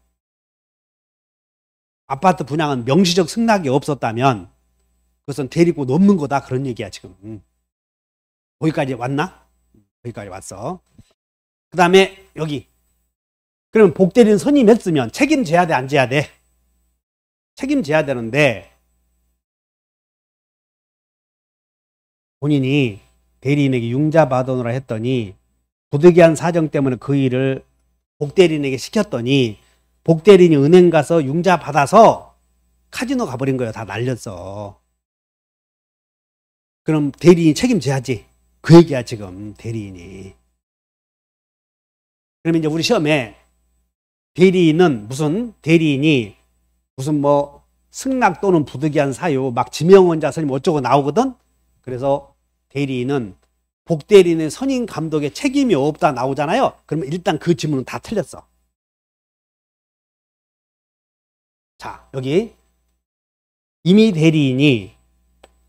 아파트 분양은 명시적 승낙이 없었다면 그것은 대리권 없는 거다 그런 얘기야 지금. 거기까지 왔나? 거기까지 왔어. 그 다음에 여기 그러면 복대리인 선임했으면 책임져야 돼, 안 져야 돼? 책임져야 되는데 본인이 대리인에게 융자 받아오라 했더니 부득이한 사정 때문에 그 일을 복대리인에게 시켰더니 복대리인이 은행 가서 융자 받아서 카지노 가버린 거예요. 다 날렸어. 그럼 대리인이 책임져야지. 그 얘기야 지금 대리인이. 그러면 이제 우리 시험에 대리인이 무슨 뭐 승낙 또는 부득이한 사유 막 지명원자 선임 어쩌고 나오거든. 그래서 대리인은 복대리인의 선임 감독에 책임이 없다 나오잖아요. 그러면 일단 그 지문은 다 틀렸어. 자, 여기 임의 대리인이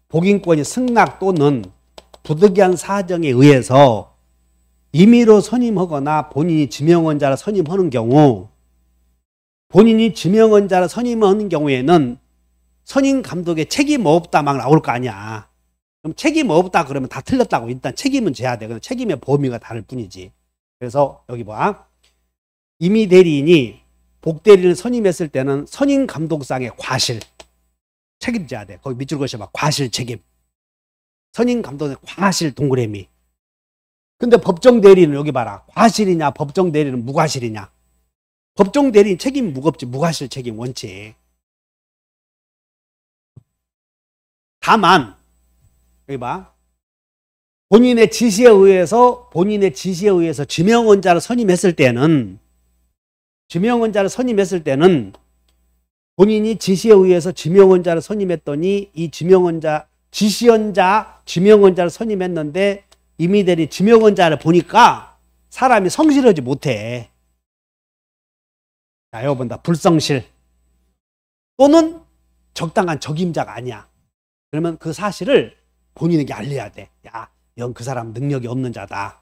복인권이 승낙 또는 부득이한 사정에 의해서 임의로 선임하거나 본인이 지명원자로 선임하는 경우, 본인이 지명원자로 선임하는 경우에는 선임 감독에 책임 없다 막 나올 거 아니야. 그럼 책임 없다 그러면 다 틀렸다고. 일단 책임은 져야 돼. 책임의 범위가 다를 뿐이지. 그래서 여기 봐. 임의 대리인이 복대리인을 선임했을 때는 선임 감독상의 과실 책임져야 돼. 거기 밑줄 그으셔봐. 과실 책임. 선임 감독의 과실 동그라미. 근데 법정 대리인은 여기 봐라. 과실이냐 법정 대리인은 무과실이냐. 법정 대리인 책임 무겁지. 무과실 책임 원칙. 다만 여기 봐. 본인의 지시에 의해서 지명원자를 선임했을 때는 본인이 지시에 의해서 지명원자를 선임했더니 이 지명원자를 선임했는데 임의대리 지명원자를 보니까 사람이 성실하지 못해. 자, 이거 본다. 불성실 또는 적당한 적임자가 아니야. 그러면 그 사실을 본인에게 알려야 돼. 야, 영 그 사람 능력이 없는 자다.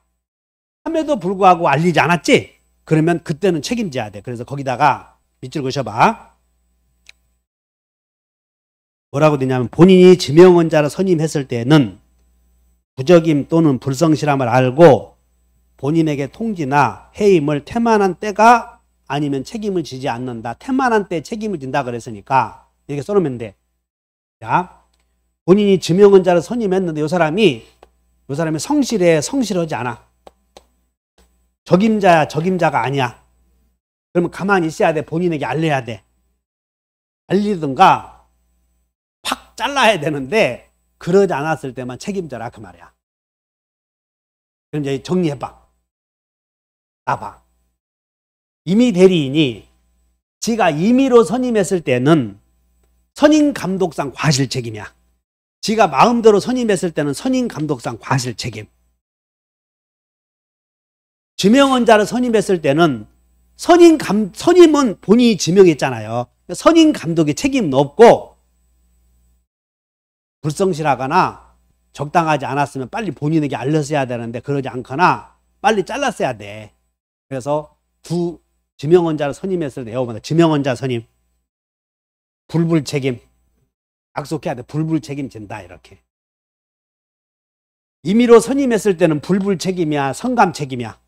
함에도 불구하고 알리지 않았지? 그러면 그때는 책임져야 돼. 그래서 거기다가 밑줄 그으셔봐. 뭐라고 되냐면 본인이 지명원자를 선임했을 때는 부적임 또는 불성실함을 알고 본인에게 통지나 해임을 태만한 때가 아니면 책임을 지지 않는다. 태만한 때 책임을 진다 그랬으니까 이렇게 써놓으면 돼. 자, 본인이 지명원자를 선임했는데 이 사람이 성실하지 않아. 적임자가 아니야. 그러면 가만히 있어야 돼. 본인에게 알려야 돼. 알리든가 팍 잘라야 되는데 그러지 않았을 때만 책임져라 그 말이야. 그럼 이제 정리해봐. 나봐. 임의 대리인이 지가 임의로 선임했을 때는 선임 감독상 과실 책임이야. 지가 마음대로 선임했을 때는 선임 감독상 과실 책임. 지명원자를 선임했을 때는 선임은 본인이 지명했잖아요. 선임 감독의 책임은 없고 불성실하거나 적당하지 않았으면 빨리 본인에게 알렸어야 되는데 그러지 않거나 빨리 잘랐어야 돼. 그래서 두 지명원자를 선임했을 때 여러분 지명원자 선임 불불 책임 약속해야 돼. 불불 책임진다 이렇게. 임의로 선임했을 때는 불불 책임이야 성감 책임이야.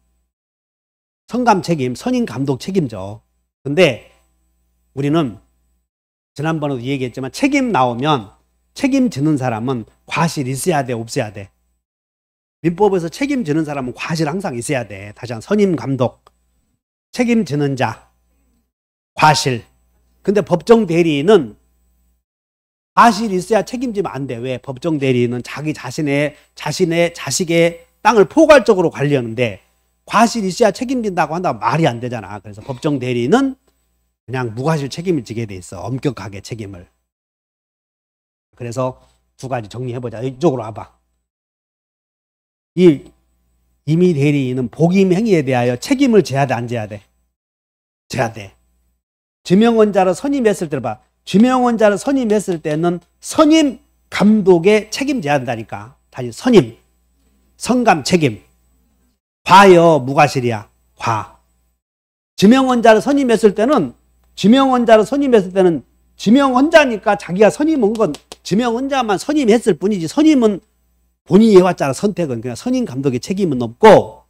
성감 책임 선임 감독 책임져. 근데 우리는 지난번에도 얘기했지만 책임 나오면 책임지는 사람은 과실 있어야 돼 없어야 돼. 민법에서 책임지는 사람은 과실 항상 있어야 돼. 다시 한번 선임 감독 책임지는 자 과실. 근데 법정 대리인은 과실이 있어야 책임지면 안 돼. 왜? 법정 대리인은 자기 자신의 자식의 땅을 포괄적으로 관리하는데 과실이 있어야 책임진다고 한다고 말이 안 되잖아. 그래서 법정 대리인은 그냥 무과실 책임을 지게 돼 있어. 엄격하게 책임을. 그래서 두 가지 정리해보자. 이쪽으로 와봐. 이 임의 대리인은 복임 행위에 대하여 책임을 져야 돼 안 져야 돼? 져야 돼. 지명원자를 선임했을 때 봐. 지명원자를 선임했을 때는 선임 감독에 책임져야 된다니까. 다시 선임 성감 책임. 과여 무과실이야. 과. 지명원자를 선임했을 때는 지명원자니까 자기가 선임한 건 지명원자만 선임했을 뿐이지 선임은 본인이 해왔잖아. 선택은. 그냥 선임 감독의 책임은 없고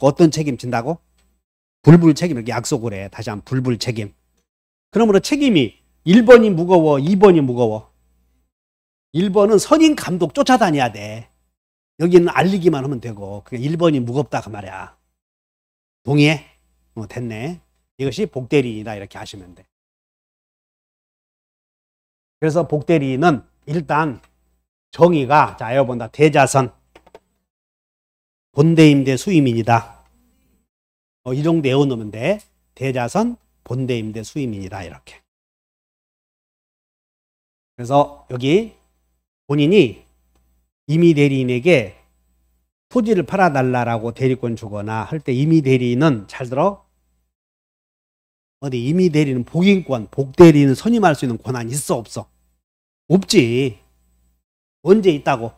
어떤 책임 진다고? 불불책임 이렇게 약속을 해. 다시 한번 불불책임. 그러므로 책임이 1번이 무거워, 2번이 무거워. 1번은 선임 감독 쫓아다녀야 돼. 여기는 알리기만 하면 되고 그냥 1번이 무겁다 그 말이야. 동의해? 됐네. 이것이 복대리인이다 이렇게 하시면 돼. 그래서 복대리인은 일단 정의가 자 여러분다 대자선 본대임대 수임인이다. 이 정도 외워놓으면 돼. 대자선 본대임대 수임인이다 이렇게. 그래서 여기 본인이 임의대리인에게 토지를 팔아달라고 대리권 주거나 할 때 임의대리인은 잘 들어. 어디 임의대리인은 복인권, 복대리인은 선임할 수 있는 권한이 있어 없어? 없지. 언제 있다고?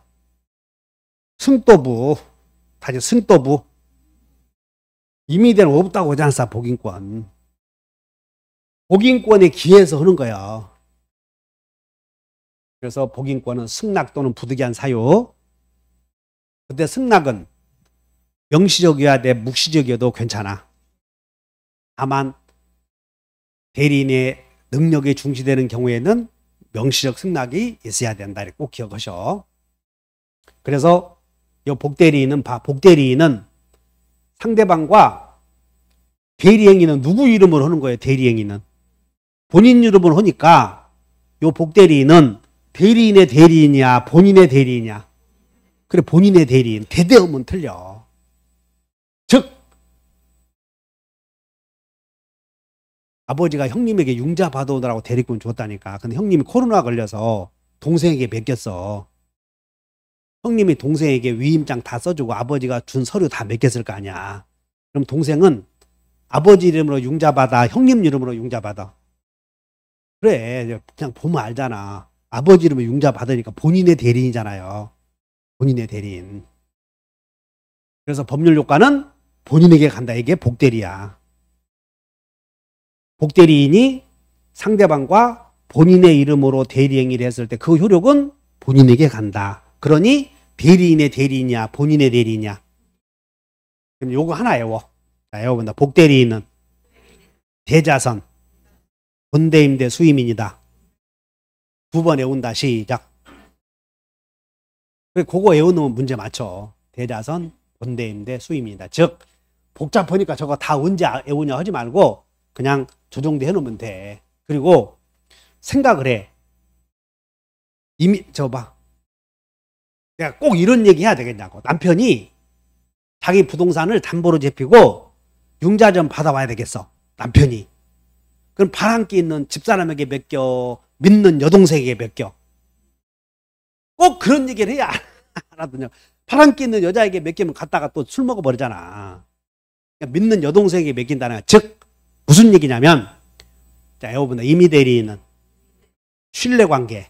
승도부. 다시 승도부. 임의대리는 없다고 하지 않았어 복인권. 복인권에 기해서 하는 거야. 그래서 복인권은 승낙 또는 부득이한 사유. 그때 승낙은 명시적이어야 돼, 묵시적이어도 괜찮아. 다만 대리인의 능력에 중시되는 경우에는 명시적 승낙이 있어야 된다. 이렇게 꼭 기억하셔. 그래서 이 복대리인은 복대리인은 상대방과 대리행위는 누구 이름으로 하는 거예요? 대리행위는 본인 이름으로 하니까 이 복대리인은 대리인의 대리인이야, 본인의 대리인이야. 그래 본인의 대리인. 대대음은 틀려. 즉 아버지가 형님에게 융자 받아오느라고 대리권 줬다니까. 근데 형님이 코로나 걸려서 동생에게 맡겼어. 형님이 동생에게 위임장 다 써주고 아버지가 준 서류 다 맡겼을 거 아니야. 그럼 동생은 아버지 이름으로 융자 받아, 형님 이름으로 융자 받아. 그래 그냥 보면 알잖아. 아버지 이름으로 융자 받으니까 본인의 대리인이잖아요. 본인의 대리인. 그래서 법률 효과는 본인에게 간다. 이게 복대리야. 복대리인이 상대방과 본인의 이름으로 대리행위를 했을 때 그 효력은 본인에게 간다. 그러니 대리인의 대리인이야, 본인의 대리인이야. 그럼 요거 하나 외워. 자, 외워본다. 복대리인은 대자선, 본대임대 수임인이다. 두 번 외운다. 시작. 그거 외워놓으면 문제 맞춰. 대자선, 본대임대 수임인이다. 즉 복잡하니까 저거 다 언제 외우냐 하지 말고 그냥 저 정도 해놓으면 돼. 그리고 생각을 해. 이미 저 봐. 내가 꼭 이런 얘기 해야 되겠냐고. 남편이 자기 부동산을 담보로 잡히고 융자 좀 받아와야 되겠어. 남편이. 그럼 바람기 있는 집사람에게 맡겨, 믿는 여동생에게 맡겨. 꼭 그런 얘기를 해야 알아듣냐. 바람기 있는 여자에게 맡기면 갔다가 또 술 먹어버리잖아. 그러니까 믿는 여동생에게 맡긴다는 거야. 즉 무슨 얘기냐면 자 여러분들 임의대리인은 신뢰관계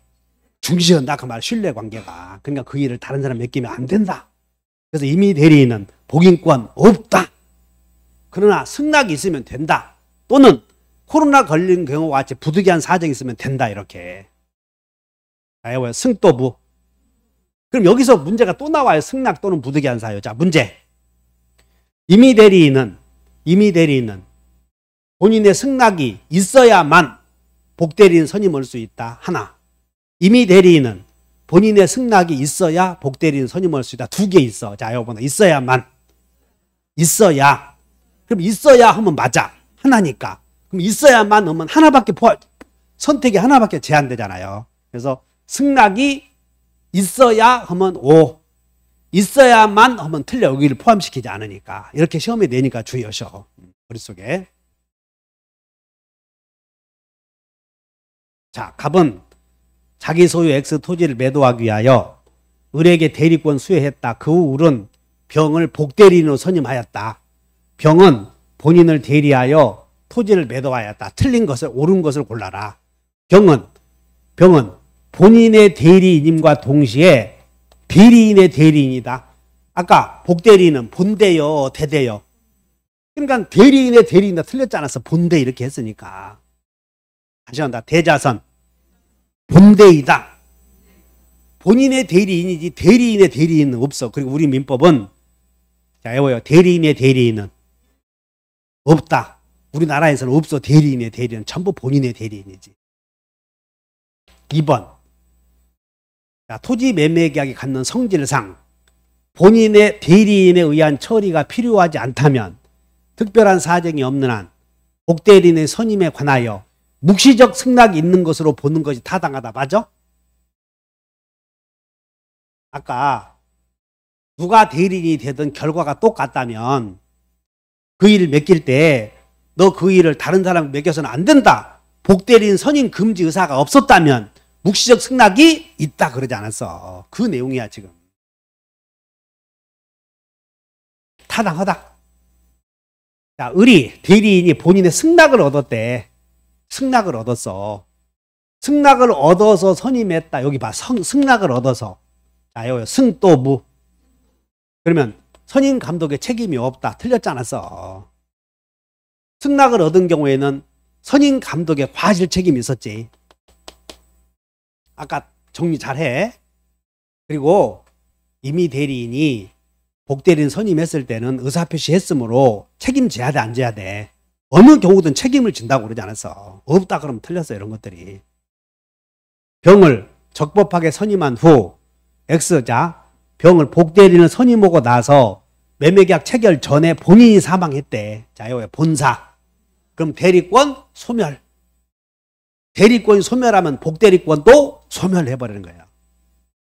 중시한다 그 말. 신뢰관계가. 그러니까 그 일을 다른 사람 맡기면 안 된다. 그래서 임의대리인은 복인권 없다. 그러나 승낙이 있으면 된다. 또는 코로나 걸린 경우와 같이 부득이한 사정이 있으면 된다. 이렇게. 자 여러분 승도부. 그럼 여기서 문제가 또 나와요. 승낙 또는 부득이한 사유. 자 문제. 임의대리인은 본인의 승낙이 있어야만 복대리인 선임할 수 있다. 하나. 임의대리인은 본인의 승낙이 있어야 복대리인 선임할 수 있다. 두 개 있어. 자, 여러분 있어야만. 있어야. 그럼 있어야 하면 맞아. 하나니까. 그럼 있어야만 하면 하나밖에 선택이 하나밖에 제한되잖아요. 그래서 승낙이 있어야 하면 O. 있어야만 하면 틀려. 여기를 포함시키지 않으니까. 이렇게 시험에 내니까 주의하셔. 머릿속에. 자, 갑은 자기 소유 X 토지를 매도하기 위하여 을에게 대리권 수여했다. 그 후 을은 병을 복대리인으로 선임하였다. 병은 본인을 대리하여 토지를 매도하였다. 틀린 것을 옳은 것을 골라라. 병은 본인의 대리인임과 동시에 비리인의 대리인이다. 아까 복대리인은 본대요, 대대요. 그러니까 대리인의 대리인이다 틀렸지 않았어. 본대 이렇게 했으니까. 다시 한다. 대자선. 본대이다. 본인의 대리인이지 대리인의 대리인은 없어. 그리고 우리 민법은 자, 외워요. 대리인의 대리인은 없다. 우리나라에서는 없어. 대리인의 대리인. 전부 본인의 대리인이지. 2번. 자, 토지 매매 계약이 갖는 성질상 본인의 대리인에 의한 처리가 필요하지 않다면 특별한 사정이 없는 한 복대리인의 선임에 관하여 묵시적 승낙이 있는 것으로 보는 것이 타당하다. 맞아? 아까 누가 대리인이 되든 결과가 똑같다면 그 일을 맡길 때 너 그 일을 다른 사람 맡겨서는 안 된다. 복대리인 선임 금지 의사가 없었다면 묵시적 승낙이 있다 그러지 않았어. 그 내용이야 지금. 타당하다. 자, 을이 대리인이 본인의 승낙을 얻었대. 승낙을 얻었어. 승낙을 얻어서 선임했다. 여기 봐. 승낙을 얻어서. 자, 여기 승 또 무. 그러면 선임 감독의 책임이 없다. 틀렸지 않았어. 승낙을 얻은 경우에는 선임 감독의 과실 책임이 있었지. 아까 정리 잘해. 그리고 이미 대리인이 복대리인 선임했을 때는 의사표시 했으므로 책임져야 돼, 안 져야 돼? 어느 경우든 책임을 진다고 그러지 않았어. 없다 그러면 틀렸어, 이런 것들이. 병을 적법하게 선임한 후 X자 병을 복대리인을 선임하고 나서 매매계약 체결 전에 본인이 사망했대. 자, 여기 본사. 그럼 대리권 소멸. 대리권이 소멸하면 복대리권도 소멸해버리는 거예요.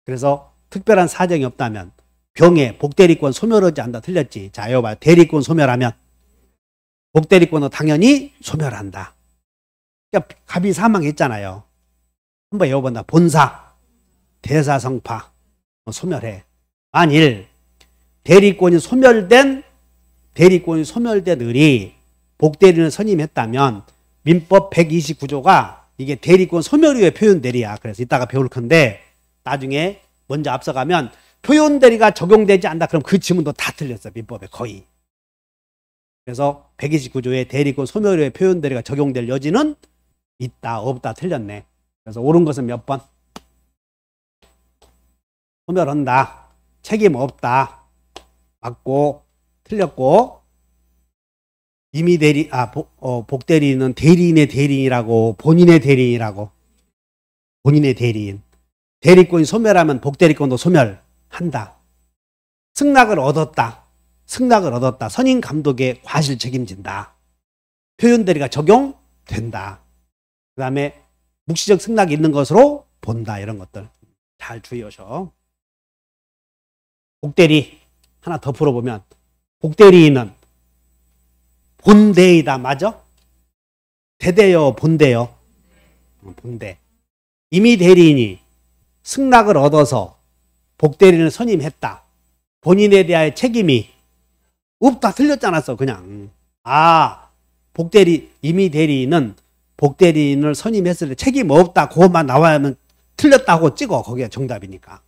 그래서 특별한 사정이 없다면 병에 복대리권 소멸하지 않다. 틀렸지. 자, 여기 봐요. 대리권 소멸하면 복대리권도 당연히 소멸한다. 그러니까 갑이 사망했잖아요. 한번 여쭤본다. 본사, 대사성파 소멸해. 만일 대리권이 소멸된 을이 복대리인을 선임했다면 민법 129조가 이게 대리권 소멸 후에 표현대리야. 그래서 이따가 배울 건데 나중에 먼저 앞서가면 표현대리가 적용되지 않는다. 그럼 그 지문도 다 틀렸어. 민법에 거의. 그래서 129조에 대리권 소멸 후에 표현대리가 적용될 여지는 있다. 없다. 틀렸네. 그래서 옳은 것은 몇 번? 소멸한다. 책임 없다. 맞고 틀렸고 이미 복대리인은 대리인의 대리인이라고 본인의 대리인이라고 본인의 대리인 대리권이 소멸하면 복대리권도 소멸한다. 승낙을 얻었다. 선임 감독의 과실 책임진다. 표현대리가 적용된다. 그 다음에 묵시적 승낙이 있는 것으로 본다. 이런 것들 잘 주의하셔. 복대리 하나 더 풀어보면 복대리인은 본대이다. 맞아? 대대요, 본대요? 본대. 이미 대리인이 승낙을 얻어서 복대리인을 선임했다. 본인에 대한 책임이 없다. 틀렸잖아. 그냥. 이미 대리인은 복대리인을 선임했을 때 책임 없다. 그것만 나와야만 틀렸다고 찍어. 거기가 정답이니까.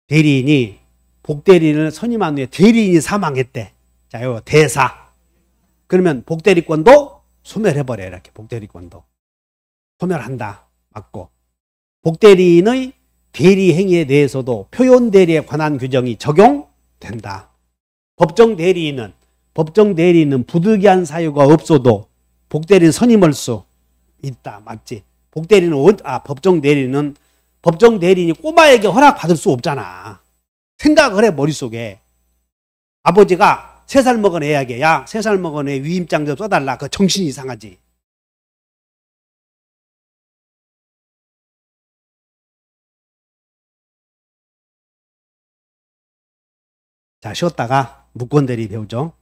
대리인이 복대리인을 선임한 후에 대리인이 사망했대. 자, 요 대사. 그러면 복대리권도 소멸해버려. 이렇게 복대리권도 소멸한다. 맞고. 복대리인의 대리 행위에 대해서도 표현대리에 관한 규정이 적용된다. 법정 대리인은 부득이한 사유가 없어도 복대리인 선임할 수 있다. 맞지? 법정 대리인이 꼬마에게 허락받을 수 없잖아. 생각을 해. 머릿속에 아버지가 3살 먹은 애에게 야 3살 먹은 애 위임장 좀 써달라. 그 정신이 이상하지. 자, 쉬었다가 무권대리 배우죠.